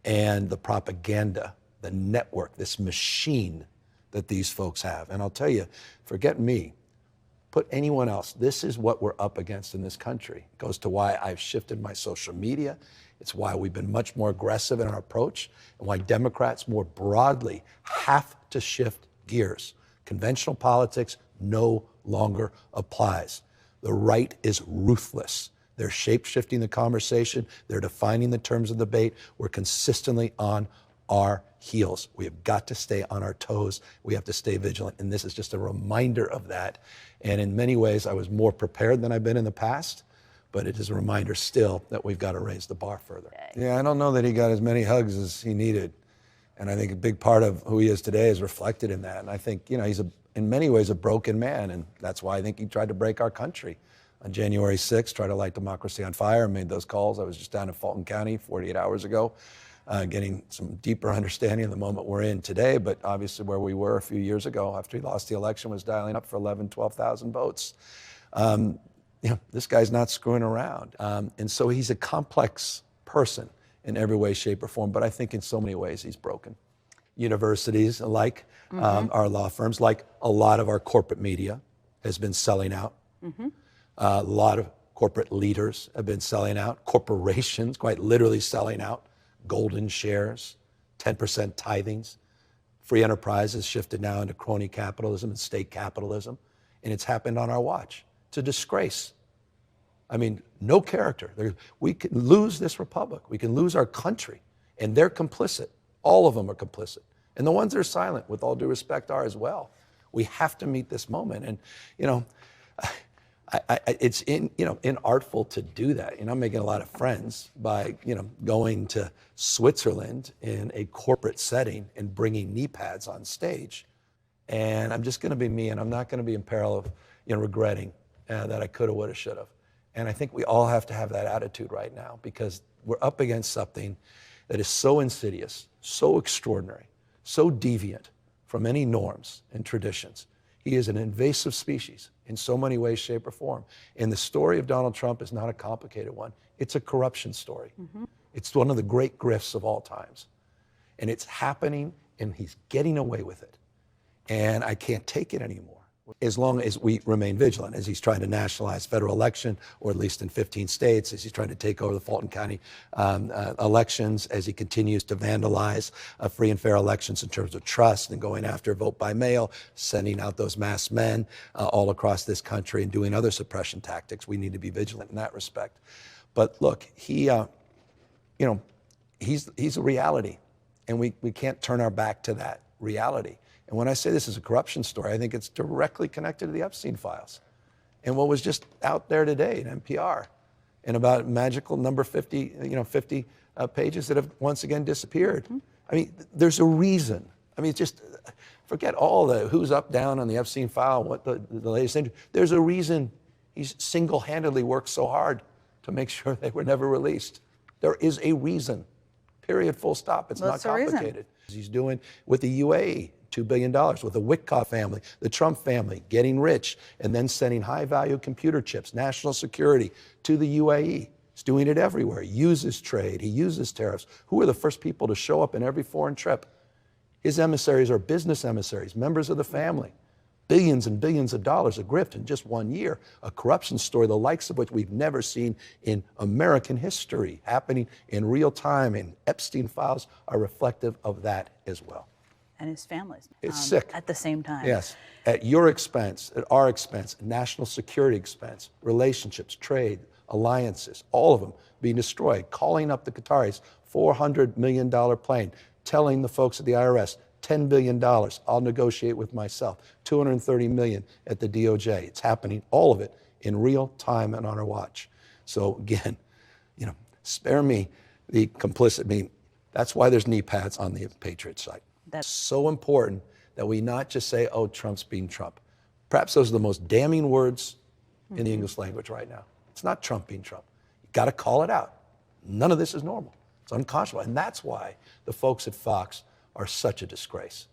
and the propaganda, the network, this machine that these folks have. And I'll tell you, forget me, put anyone else. This is what we're up against in this country. It goes to why I've shifted my social media. It's why we've been much more aggressive in our approach, and why Democrats more broadly have to shift gears. Conventional politics no longer applies. The right is ruthless. They're shape-shifting the conversation. They're defining the terms of debate. We're consistently on our heels. We have got to stay on our toes. We have to stay vigilant. And this is just a reminder of that. And in many ways, I was more prepared than I've been in the past. But it is a reminder still that we've got to raise the bar further. Yeah, I don't know that he got as many hugs as he needed. And I think a big part of who he is today is reflected in that. And I think, he's in many ways a broken man. And that's why I think he tried to break our country. On January 6th, tried to light democracy on fire, made those calls. I was just down in Fulton County 48 hours ago, getting some deeper understanding of the moment we're in today. But obviously where we were a few years ago after he lost the election was dialing up for 11, 12,000 votes. This guy's not screwing around. And so he's a complex person in every way, shape, or form. But I think in so many ways he's broken. Universities, like our law firms, like a lot of our corporate media has been selling out. A lot of corporate leaders have been selling out. Corporations, quite literally selling out. Golden shares, 10% tithings. Free enterprise has shifted now into crony capitalism and state capitalism. And it's happened on our watch. It's a disgrace. I mean, no character. We can lose this republic. We can lose our country. And they're complicit. All of them are complicit. And the ones that are silent, with all due respect, are as well. We have to meet this moment. And, it's inartful to do that. I'm making a lot of friends by, going to Switzerland in a corporate setting and bringing knee pads on stage. And I'm just going to be me, and I'm not going to be in peril of, regretting that I coulda, woulda, shoulda. And I think we all have to have that attitude right now, because we're up against something that is so insidious, so extraordinary, so deviant from any norms and traditions. He is an invasive species in so many ways, shape, or form. And the story of Donald Trump is not a complicated one. It's a corruption story. It's one of the great grifts of all times. And it's happening, and he's getting away with it. And I can't take it anymore. As long as we remain vigilant, as he's trying to nationalize federal election, or at least in 15 states, as he's trying to take over the Fulton County elections, as he continues to vandalize free and fair elections in terms of trust and going after vote by mail, sending out those masked men all across this country and doing other suppression tactics. We need to be vigilant in that respect. But look, he's a reality, and we can't turn our back to that reality. And when I say this is a corruption story, I think it's directly connected to the Epstein files and what was just out there today in NPR, and about magical number 50 pages that have once again disappeared. I mean, there's a reason. I mean, just forget all the who's up, down on the Epstein file, what the latest thing. There's a reason he's single-handedly worked so hard to make sure they were never released. There is a reason. Period, full stop. It's not complicated. He's doing with the UAE. $2 billion with the Witkoff family, the Trump family, getting rich, and then sending high-value computer chips, national security, to the UAE. He's doing it everywhere. He uses trade. He uses tariffs. Who are the first people to show up in every foreign trip? His emissaries are business emissaries, members of the family. Billions and billions of dollars of grift in just 1 year. A corruption story, the likes of which we've never seen in American history, happening in real time, and Epstein files are reflective of that as well. And his families. It's sick. At the same time. Yes. At your expense, at our expense, national security expense, relationships, trade, alliances, all of them being destroyed. Calling up the Qataris, $400 million plane, telling the folks at the IRS, $10 billion, I'll negotiate with myself. $230 million at the DOJ. It's happening, all of it, in real time and on our watch. So again, spare me the complicit. I mean, that's why there's knee pads on the Patriot site. That's so important that we not just say, oh, Trump's being Trump. Perhaps those are the most damning words in the English language right now. It's not Trump being Trump. You've got to call it out. None of this is normal. It's unconscionable. And that's why the folks at Fox are such a disgrace.